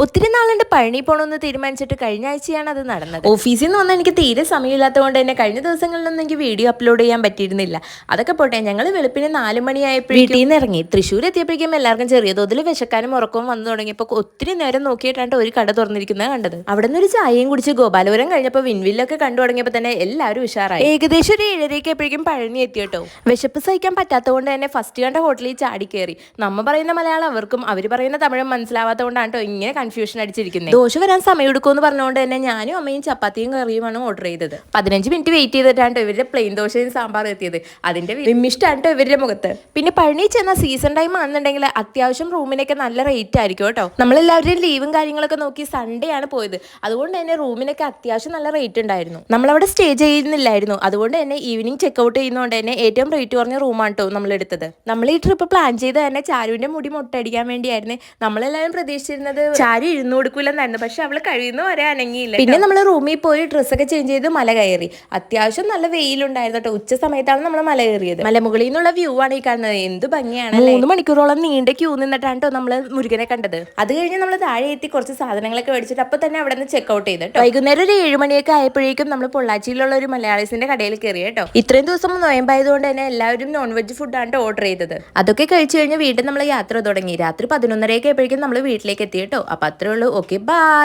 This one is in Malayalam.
ഒത്തിരി നാളുണ്ട് പഴനി പോകണമെന്ന് തീരുമാനിച്ചിട്ട് കഴിഞ്ഞ ആഴ്ചയാണ് അത് നടന്നത്. ഓഫീസിൽ നിന്ന് വന്നാൽ എനിക്ക് തീരെ സമയമില്ലാത്തതുകൊണ്ട് തന്നെ കഴിഞ്ഞ ദിവസങ്ങളിലൊന്നും എനിക്ക് വീഡിയോ അപ്ലോഡ് ചെയ്യാൻ പറ്റിയിരുന്നില്ല. അതൊക്കെ പോട്ടെ, ഞങ്ങൾ വെളുപ്പിന് 4 മണിയായപ്പോൾ വീട്ടിൽ നിന്ന് ഇറങ്ങി തൃശ്ശൂർ എത്തിയപ്പോഴേക്കും എല്ലാവർക്കും ചെറിയ തോതിൽ വിശക്കാനും ഉറക്കവും വന്നു തുടങ്ങിയപ്പോൾ ഒത്തിരി നേരം നോക്കിയിട്ടാണ് ഒരു കട തുറന്നിരിക്കുന്നത് കണ്ടത്. അവിടെ നിന്ന് ഒരു ചായയും കുടിച്ച് ഗോപാലപുരം കഴിഞ്ഞപ്പോൾ വിൻവില്ലൊക്കെ കണ്ടു തുടങ്ങിയപ്പോൾ തന്നെ എല്ലാവരും ഉഷാറായി. ഏകദേശം ഒരു 7:30 എപ്പോഴേക്കും പഴനി എത്തിയിട്ടോ. വിശപ്പ് സഹിക്കാൻ പറ്റാത്തതുകൊണ്ട് തന്നെ ഫസ്റ്റ് കണ്ട ഹോട്ടലിൽ ചാടി കയറി. നമ്മ പറയുന്ന മലയാളം അവർക്കും അവർ പറയുന്ന തമിഴും മനസ്സിലാവാത്തതുകൊണ്ടാണ് കേട്ടോ ഇങ്ങനെ കൺഫ്യൂഷൻ അടിച്ചിരിക്കുന്നത്. ദോശ വരാൻ സമയം എടുക്കുമെന്ന് പറഞ്ഞുകൊണ്ട് തന്നെ ഞാനും അമ്മയും ചപ്പാത്തിയും കറിയുമാണ് ഓർഡർ ചെയ്തത്. 15 മിനിറ്റ് വെയിറ്റ് ചെയ്തിട്ടാണ് ഇവരുടെ പ്ലെയിൻ ദോശയും സാമ്പാർ എത്തിയത്. അതിന്റെ വിമ്മിഷ്ടാണ് ഇവരുടെ മുഖത്ത്. പിന്നെ പഴനി ചെന്ന സീസൺ ടൈം ആണെന്നുണ്ടെങ്കിൽ അത്യാവശ്യം റൂമിനൊക്കെ നല്ല റേറ്റ് ആയിരിക്കും കേട്ടോ. നമ്മളെല്ലാവരുടെയും ലീവും കാര്യങ്ങളൊക്കെ നോക്കി സൺഡേ ആണ് പോയത്. അതുകൊണ്ട് തന്നെ റൂമിനൊക്കെ അത്യാവശ്യം നല്ല റേറ്റ് ഉണ്ടായിരുന്നു. നമ്മളവിടെ സ്റ്റേ ചെയ്യുന്നില്ലായിരുന്നു. അതുകൊണ്ട് തന്നെ ഈവനിങ് ചെക്കൗട്ട് ചെയ്യുന്നതുകൊണ്ട് തന്നെ ഏറ്റവും റേറ്റ് കുറഞ്ഞ റൂമാണ് കേട്ടോ നമ്മൾ എടുത്തത്. നമ്മൾ ഈ ട്രിപ്പ് പ്ലാൻ ചെയ്ത് തന്നെ ചാരുവിന്റെ മുടി മൊട്ടടിക്കാൻ വേണ്ടിയായിരുന്നു. നമ്മളെല്ലാവരും പ്രതീക്ഷിച്ചിരുന്നത് ചാരു ഇരുന്ന് കൊടുക്കൂലെന്നായിരുന്നു. പക്ഷെ അവള് കഴിയുന്ന വരെ അനങ്ങിയില്ല. പിന്നെ നമ്മൾ റൂമിൽ പോയി ഡ്രസ്സൊക്കെ ചേഞ്ച് ചെയ്ത് മല കയറി. അത്യാവശ്യം നല്ല വെയിലുണ്ടായിരുന്നു കേട്ടോ. ഉച്ച സമയത്താണ് നമ്മൾ മല കയറിയത്. മലമുകളിൽ നിന്നുള്ള വ്യൂ ആണ് ഈ കാണുന്നത്. എന്ത് ഭംഗിയാണ്. 3 മണിക്കൂറോളം നീണ്ട ക്യൂ നിന്നിട്ടാണ് കേട്ടോ നമ്മള് മുരുകനെ കണ്ടത്. അത് കഴിഞ്ഞ് നമ്മൾ താഴെ എത്തി കുറച്ച് സാധനങ്ങളൊക്കെ മേടിച്ചിട്ട് അപ്പൊ തന്നെ അവിടെ നിന്ന് ചെക്കൗട്ട് ചെയ്ത് കേട്ടോ. വൈകുന്നേരം ഒരു 7 മണിയൊക്കെ ആയപ്പോഴേക്കും നമ്മൾ പൊള്ളാച്ചിയിലുള്ള ഒരു മലയാളീസിന്റെ കടയിൽ കയറി കേട്ടോ. ഇത്രയും ദിവസം നോയമ്പായതുകൊണ്ട് തന്നെ എല്ലാവരും നോൺ വെജ് ഫുഡാണ് ഓർഡർ ചെയ്തത്. അതൊക്കെ കഴിച്ചു കഴിഞ്ഞ് വീട്ടിൽ നമ്മൾ യാത്ര തുടങ്ങി. രാത്രി 11:30 ആയപ്പോഴേക്കും നമ്മൾ വീട്ടിലേക്ക് എത്തി കേട്ടോ. അപ്പൊ അത്രേ ഉള്ളൂ. Okay, by.